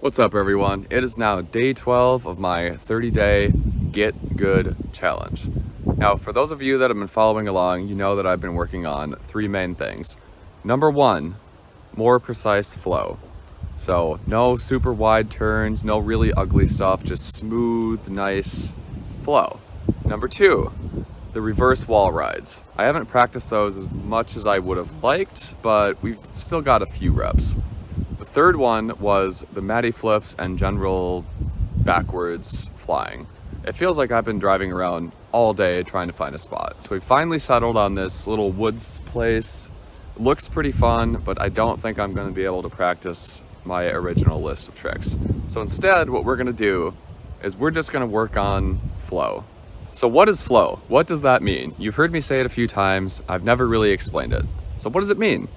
What's up everyone? It is now day 12 of my 30-day Get Good challenge. Now for those of you that have been following along, you know that I've been working on three main things. Number one, more precise flow. So no super wide turns, no really ugly stuff, just smooth, nice flow. Number two, the reverse wall rides. I haven't practiced those as much as I would have liked, but we've still got a few reps. The third one was the Matty flips and general backwards flying. It feels like I've been driving around all day trying to find a spot. So we finally settled on this little woods place. It looks pretty fun, but I don't think I'm going to be able to practice my original list of tricks. So instead, what we're going to do is we're just going to work on flow. So what is flow? What does that mean? You've heard me say it a few times. I've never really explained it. So what does it mean?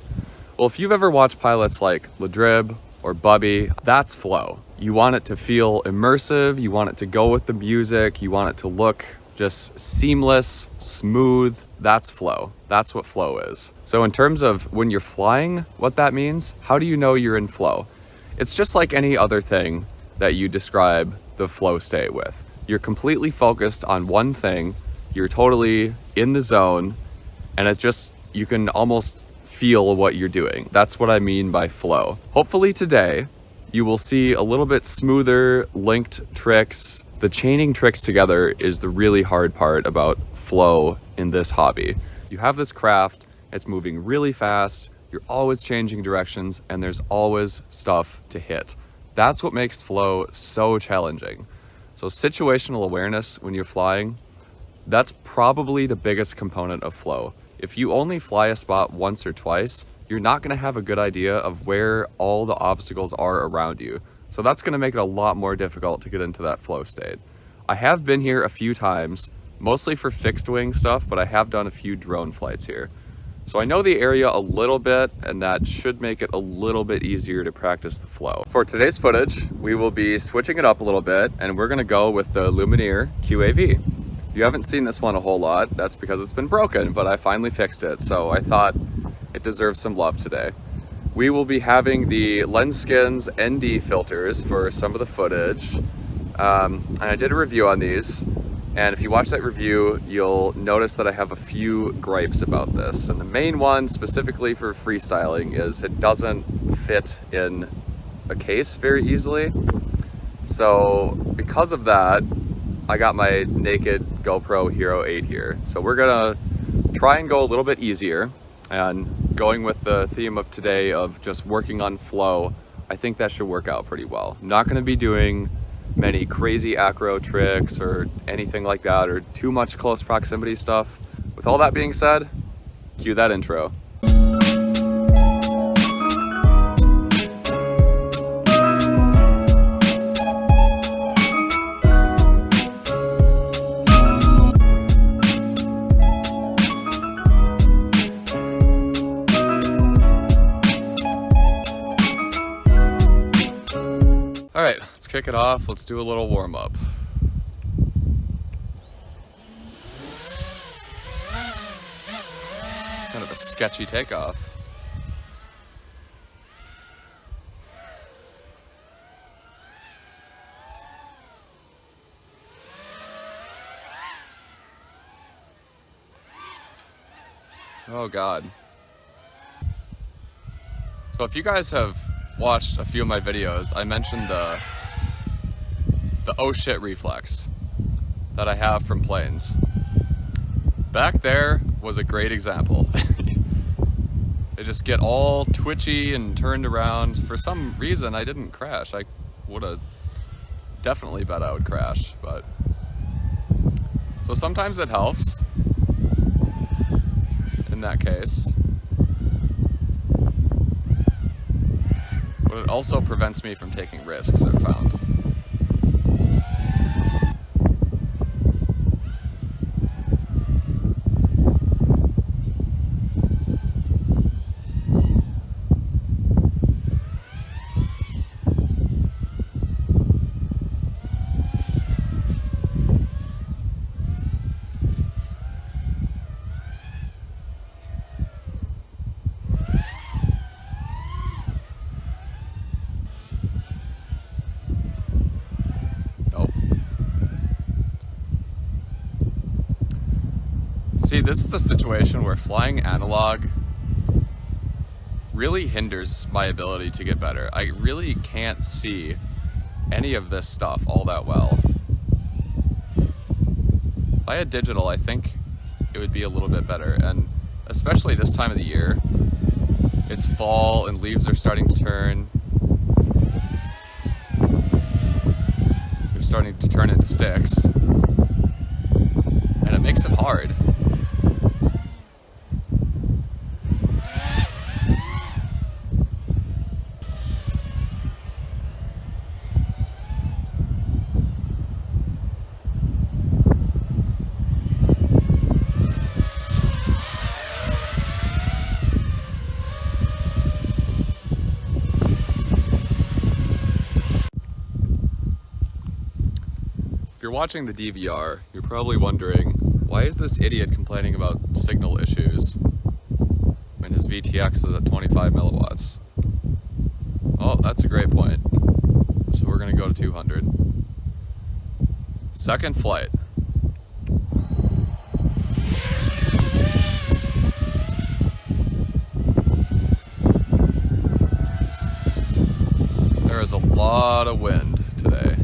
Well, if you've ever watched pilots like Ladrib or Bubby, that's flow. You want it to feel immersive, you want it to go with the music, you want it to look just seamless, smooth. That's flow. That's what flow is. So in terms of when you're flying, what that means, how do you know you're in flow? It's just like any other thing that you describe the flow state with. You're completely focused on one thing, you're totally in the zone, and it just, you can almost feel what you're doing. That's what I mean by flow. Hopefully today you will see a little bit smoother linked tricks. The chaining tricks together is the really hard part about flow in this hobby. You have this craft, it's moving really fast, you're always changing directions, and there's always stuff to hit. That's what makes flow so challenging. So situational awareness when you're flying, that's probably the biggest component of flow. If you only fly a spot once or twice, you're not going to have a good idea of where all the obstacles are around you. So that's going to make it a lot more difficult to get into that flow state. I have been here a few times, mostly for fixed wing stuff, but I have done a few drone flights here. So I know the area a little bit, and that should make it a little bit easier to practice the flow. For today's footage, we will be switching it up a little bit, and we're going to go with the Lumenier QAV. You haven't seen this one a whole lot, that's because it's been broken, but I finally fixed it, so I thought it deserves some love today. We will be having the Lenskins ND filters for some of the footage, and I did a review on these, and if you watch that review, you'll notice that I have a few gripes about this, and the main one specifically for freestyling is it doesn't fit in a case very easily. So because of that, I got my naked GoPro Hero 8 here. So we're gonna try and go a little bit easier, and going with the theme of today of just working on flow, I think that should work out pretty well. I'm not gonna be doing many crazy acro tricks or anything like that, or too much close proximity stuff. With all that being said, cue that intro. All right, let's kick it off. Let's do a little warm up. Kind of a sketchy takeoff. Oh God. So if you guys have watched a few of my videos, I mentioned the oh shit reflex that I have from planes. Back there was a great example. They just get all twitchy and turned around. For some reason I didn't crash. I would have definitely bet I would crash, but so sometimes it helps in that case. But it also prevents me from taking risks, I've found. See, this is a situation where flying analog really hinders my ability to get better. I really can't see any of this stuff all that well. If I had digital, I think it would be a little bit better, and especially this time of the year. It's fall and leaves are starting to turn. They're starting to turn into sticks, and it makes it hard. If you're watching the DVR, you're probably wondering, why is this idiot complaining about signal issues when his VTX is at 25 milliwatts? Oh, that's a great point. So we're gonna go to 200. Second flight. There is a lot of wind today.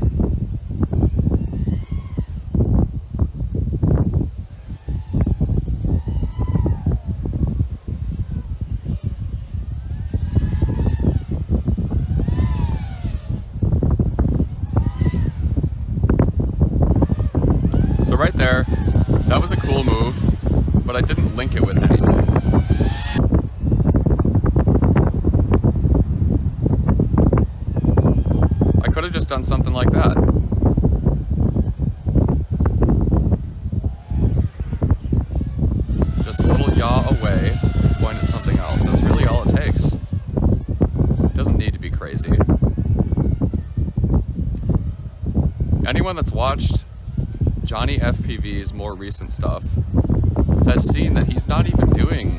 Right there, that was a cool move, but I didn't link it with anything. I could have just done something like that. Just a little yaw away, point at something else. That's really all it takes. It doesn't need to be crazy. Anyone that's watched Johnny FPV's more recent stuff has seen that he's not even doing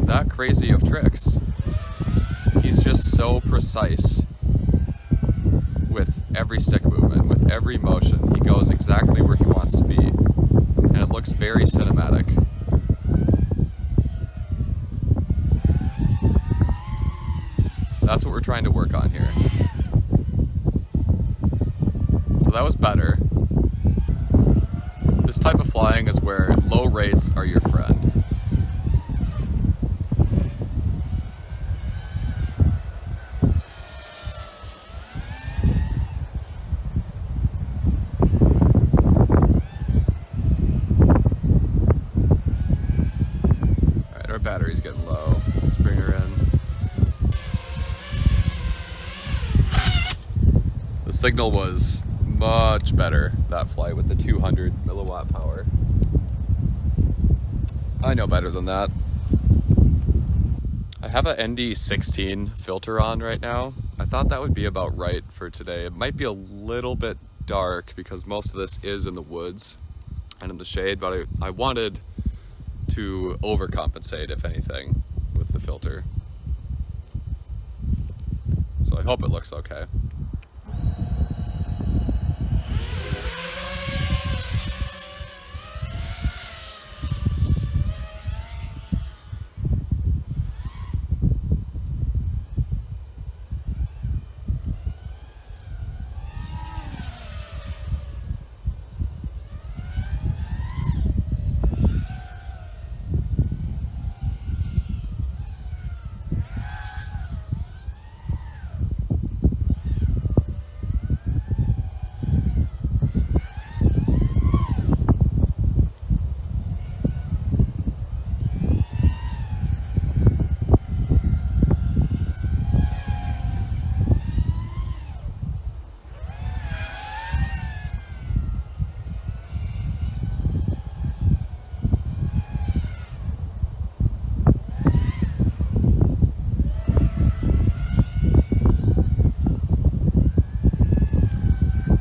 that crazy of tricks. He's just so precise with every stick movement, with every motion. He goes exactly where he wants to be, and it looks very cinematic. That's what we're trying to work on here. So that was better. This type of flying is where low rates are your friend. Alright, our battery's getting low. Let's bring her in. The signal was much better that flight with the 200 milliwatt power. I know better than that. I have a ND16 filter on right now. I thought that would be about right for today. It might be a little bit dark because most of this is in the woods and in the shade, but I wanted to overcompensate, if anything, with the filter. So I hope it looks okay.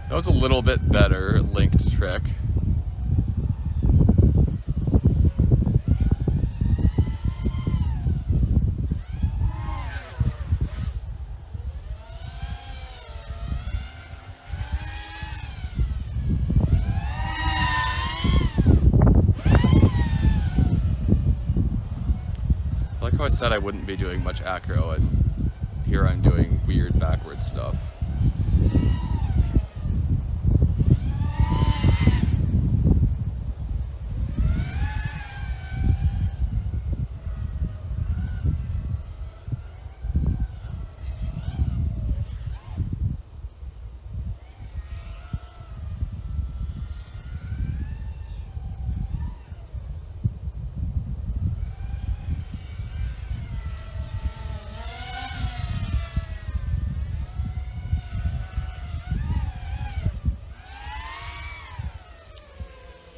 That was a little bit better linked trick. just said I wouldn't be doing much acro, and here I'm doing weird backward stuff.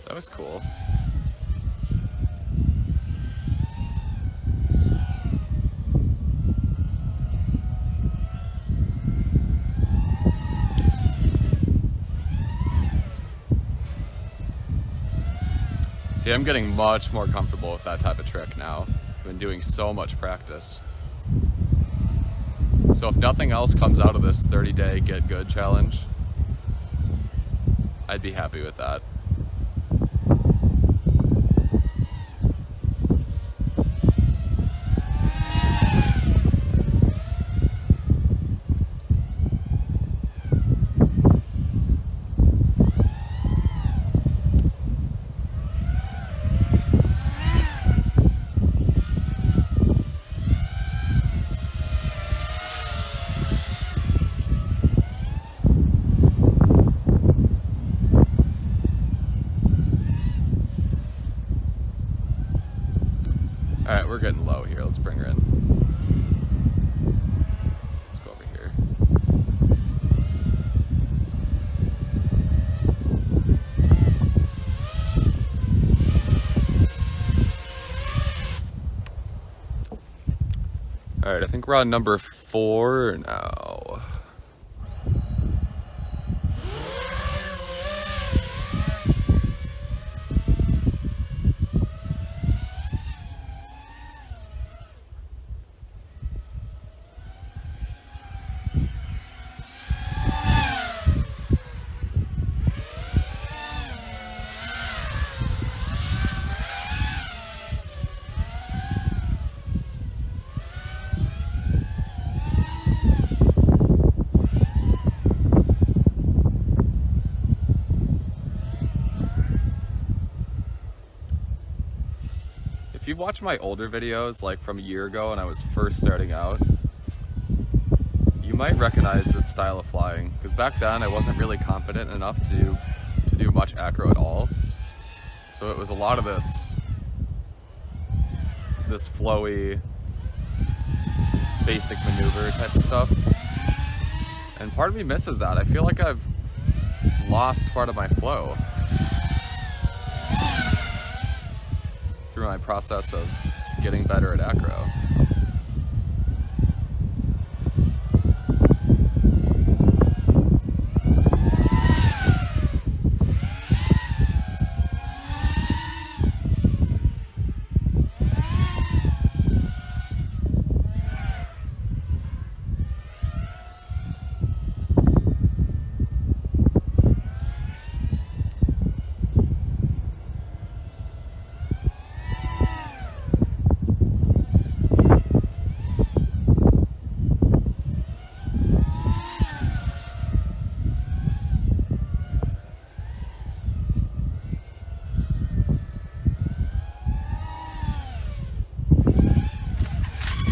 That was cool. See, I'm getting much more comfortable with that type of trick now. I've been doing so much practice. So if nothing else comes out of this 30-day get good challenge, I'd be happy with that. All right, we're getting low here. Let's bring her in. Let's go over here. All right, I think we're on number 4 now. If you've watched my older videos, like from a year ago when I was first starting out, you might recognize this style of flying, because back then I wasn't really confident enough to do much acro at all. So it was a lot of this flowy, basic maneuver type of stuff. And part of me misses that. I feel like I've lost part of my flow through my process of getting better at acro.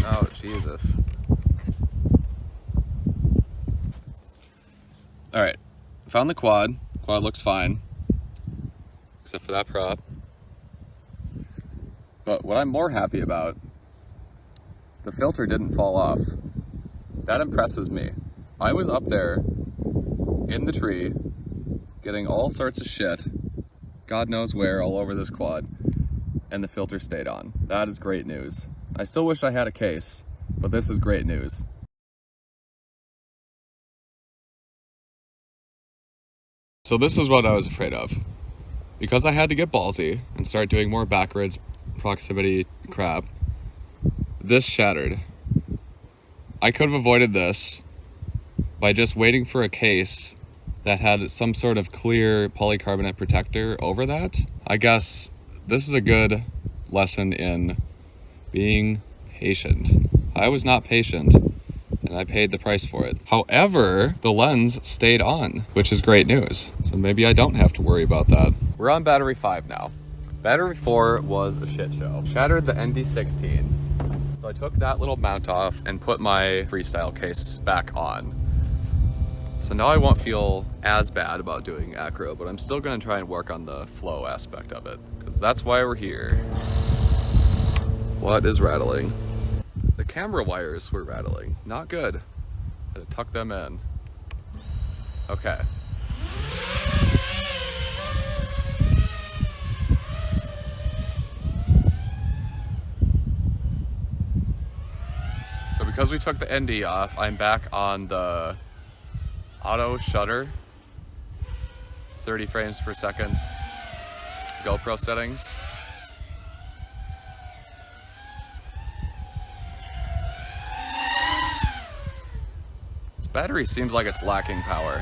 Oh, Jesus. All right, found the quad. Quad looks fine, except for that prop. But what I'm more happy about, the filter didn't fall off. That impresses me. I was up there in the tree, getting all sorts of shit, God knows where, all over this quad, and the filter stayed on. That is great news. I still wish I had a case, but this is great news. So this is what I was afraid of. Because I had to get ballsy and start doing more backwards proximity crap, this shattered. I could have avoided this by just waiting for a case that had some sort of clear polycarbonate protector over that. I guess this is a good lesson in being patient. I was not patient, and I paid the price for it. However, the lens stayed on, which is great news. So maybe I don't have to worry about that. We're on battery 5 now. Battery 4 was a shit show. Shattered the ND16. So I took that little mount off and put my Freestyle case back on. So now I won't feel as bad about doing acro, but I'm still gonna try and work on the flow aspect of it, because that's why we're here. What is rattling? The camera wires were rattling. Not good. Had to tuck them in. Okay. So because we took the ND off, I'm back on the auto shutter, 30 frames per second, GoPro settings. This battery seems like it's lacking power.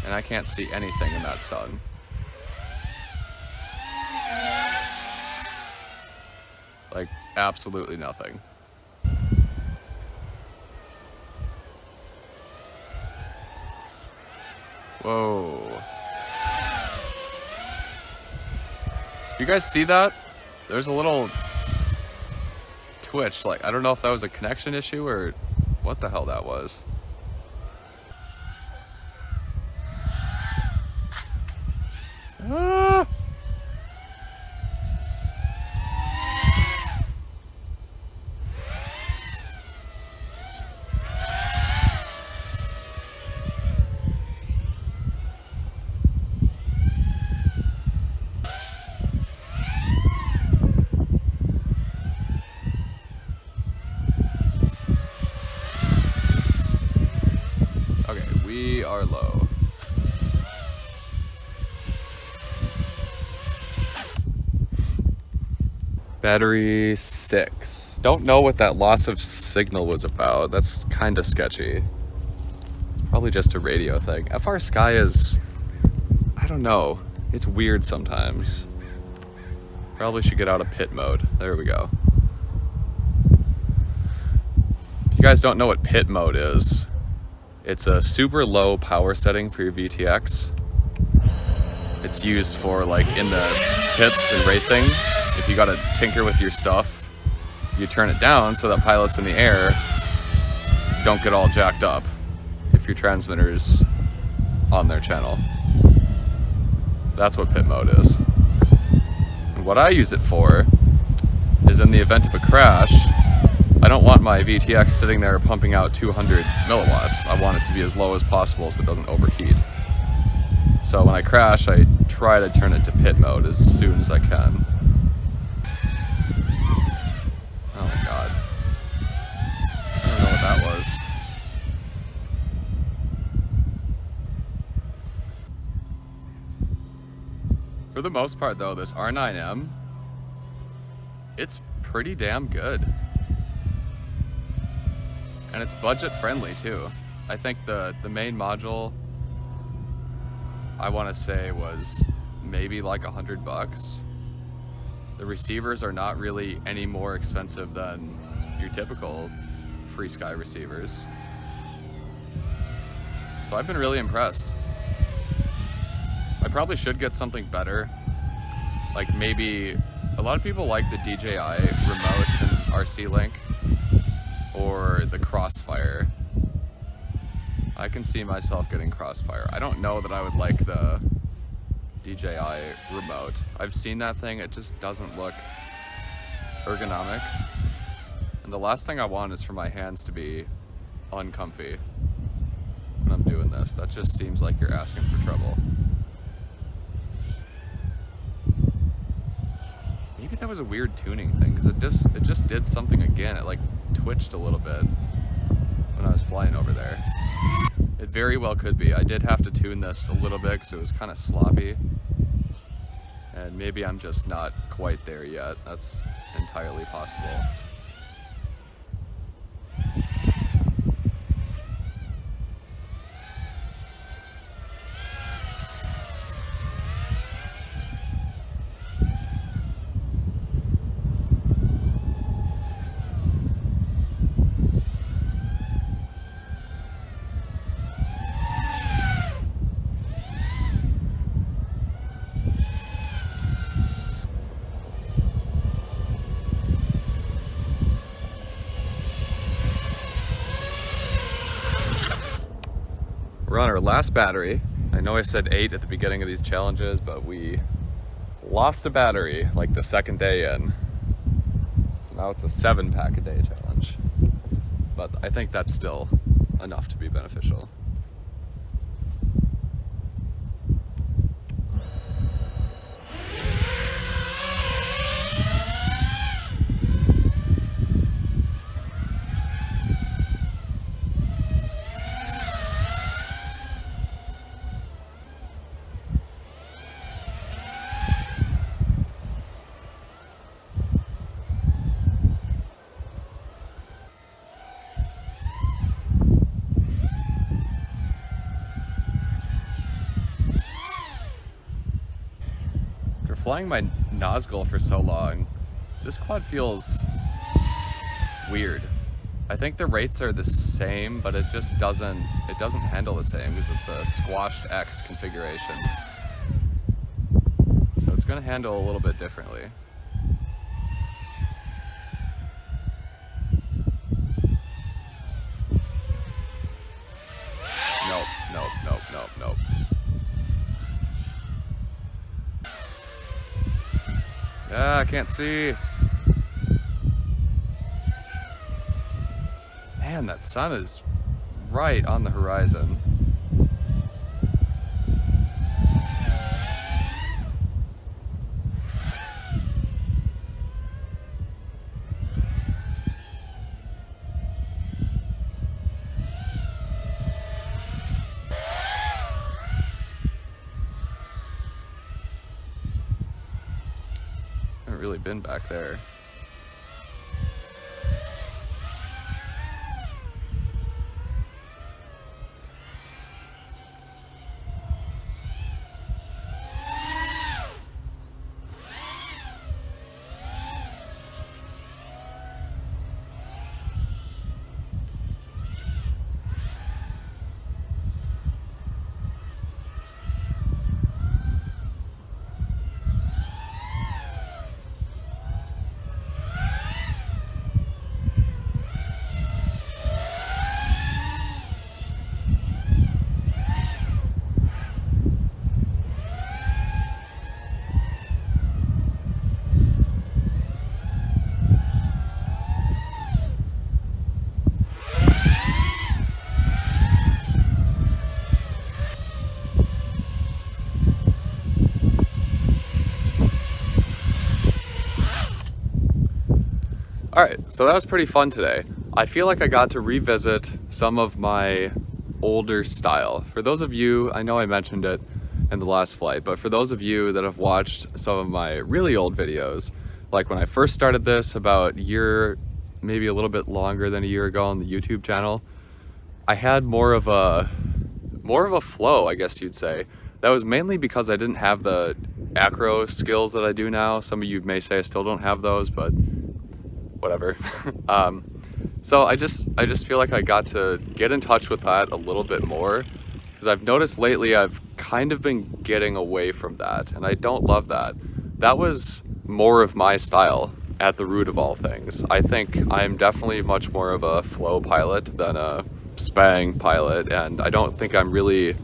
And I can't see anything in that sun. Like, absolutely nothing. Whoa. You guys see that? There's a little twitch. Like, I don't know if that was a connection issue or what the hell that was. Ah! We are low. Battery 6. Don't know what that loss of signal was about. That's kind of sketchy. Probably just a radio thing. FR Sky is, I don't know. It's weird sometimes. Probably should get out of pit mode. There we go. If you guys don't know what pit mode is, it's a super low power setting for your VTX. It's used for, like, in the pits and racing. If you gotta tinker with your stuff, you turn it down so that pilots in the air don't get all jacked up if your transmitter's on their channel. That's what pit mode is. And what I use it for is, in the event of a crash, I don't want my VTX sitting there pumping out 200 milliwatts. I want it to be as low as possible so it doesn't overheat. So when I crash, I try to turn it to pit mode as soon as I can. Oh my god. I don't know what that was. For the most part though, this R9M, it's pretty damn good. And it's budget friendly too. I think the main module, I want to say, was maybe like $100. The receivers are not really any more expensive than your typical FreeSky receivers. So I've been really impressed. I probably should get something better. Like maybe, a lot of people like the DJI remotes and RC Link, or the Crossfire. I can see myself getting Crossfire. I don't know that I would like the DJI remote. I've seen that thing, it just doesn't look ergonomic. And the last thing I want is for my hands to be uncomfy when I'm doing this. That just seems like you're asking for trouble. Maybe that was a weird tuning thing, because it just did something again. It like twitched a little bit when I was flying over there. It very well could be. I did have to tune this a little bit because it was kind of sloppy. And maybe I'm just not quite there yet. That's entirely possible. We're on our last battery. I know I said 8 at the beginning of these challenges, but we lost a battery like the second day in. Now it's a 7-pack a day challenge. But I think that's still enough to be beneficial. Flying my Nazgul for so long, this quad feels weird. I think the rates are the same, but it just doesn't handle the same because it's a squashed X configuration. So it's gonna handle a little bit differently. Nope, nope, nope, nope, nope. Yeah, I can't see. Man, that sun is right on the horizon. Really been back there. All right, so that was pretty fun today. I feel like I got to revisit some of my older style. For those of you, I know I mentioned it in the last flight, but for those of you that have watched some of my really old videos, like when I first started this about a year, maybe a little bit longer than a year ago on the YouTube channel, I had more of a flow, I guess you'd say. That was mainly because I didn't have the acro skills that I do now. Some of you may say I still don't have those, but whatever. So I just feel like I got to get in touch with that a little bit more, because I've noticed lately I've kind of been getting away from that, and I don't love that. That was more of my style at the root of all things. I think I'm definitely much more of a flow pilot than a spang pilot, and I don't think I'm really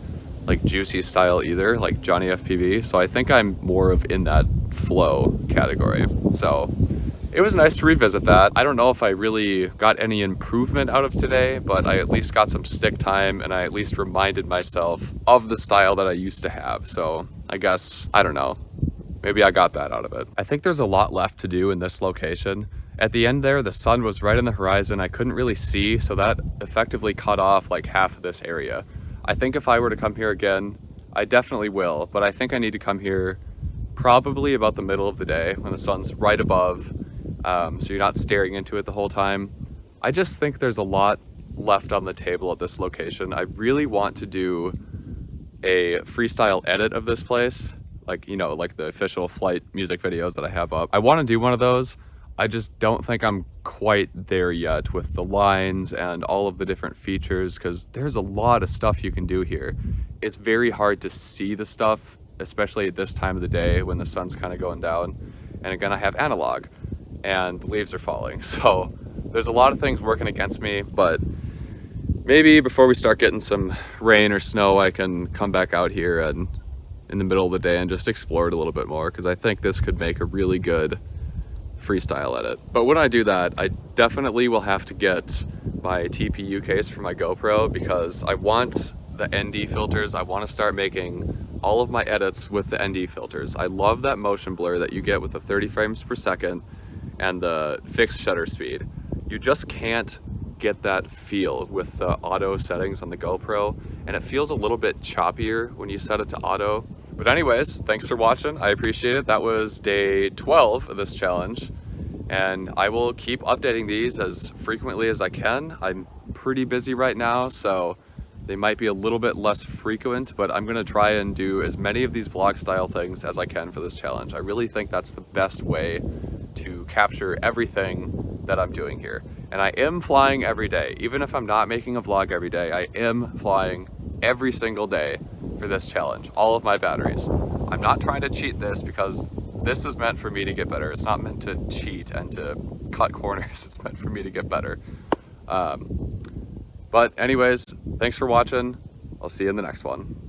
like juicy style either, like Johnny FPV. So I think I'm more of in that flow category. So it was nice to revisit that. I don't know if I really got any improvement out of today, but I at least got some stick time, and I at least reminded myself of the style that I used to have. So I guess, I don't know, maybe I got that out of it. I think there's a lot left to do in this location. At the end there, the sun was right on the horizon. I couldn't really see, so that effectively cut off like half of this area. I think if I were to come here again, I definitely will, but I think I need to come here probably about the middle of the day when the sun's right above, so you're not staring into it the whole time. I just think there's a lot left on the table at this location. I really want to do a freestyle edit of this place, like, you know, like the official flight music videos that I have up. I want to do one of those. I just don't think I'm quite there yet with the lines and all of the different features, because there's a lot of stuff you can do here. It's very hard to see the stuff, especially at this time of the day when the sun's kind of going down. And again, I have analog and the leaves are falling. So there's a lot of things working against me, but maybe before we start getting some rain or snow, I can come back out here and in the middle of the day and just explore it a little bit more, because I think this could make a really good freestyle edit. But when I do that, I definitely will have to get my TPU case for my GoPro, because I want the ND filters. I want to start making all of my edits with the ND filters. I love that motion blur that you get with the 30 frames per second and the fixed shutter speed. You just can't get that feel with the auto settings on the GoPro, and it feels a little bit choppier when you set it to auto. But anyways, thanks for watching. I appreciate it. That was day 12 of this challenge, and I will keep updating these as frequently as I can. I'm pretty busy right now, so they might be a little bit less frequent, but I'm gonna try and do as many of these vlog style things as I can for this challenge. I really think that's the best way to capture everything that I'm doing here. And I am flying every day. Even if I'm not making a vlog every day, I am flying every single day for this challenge, all of my batteries. I'm not trying to cheat this, because this is meant for me to get better. It's not meant to cheat and to cut corners. It's meant for me to get better. But anyways, thanks for watching. I'll see you in the next one.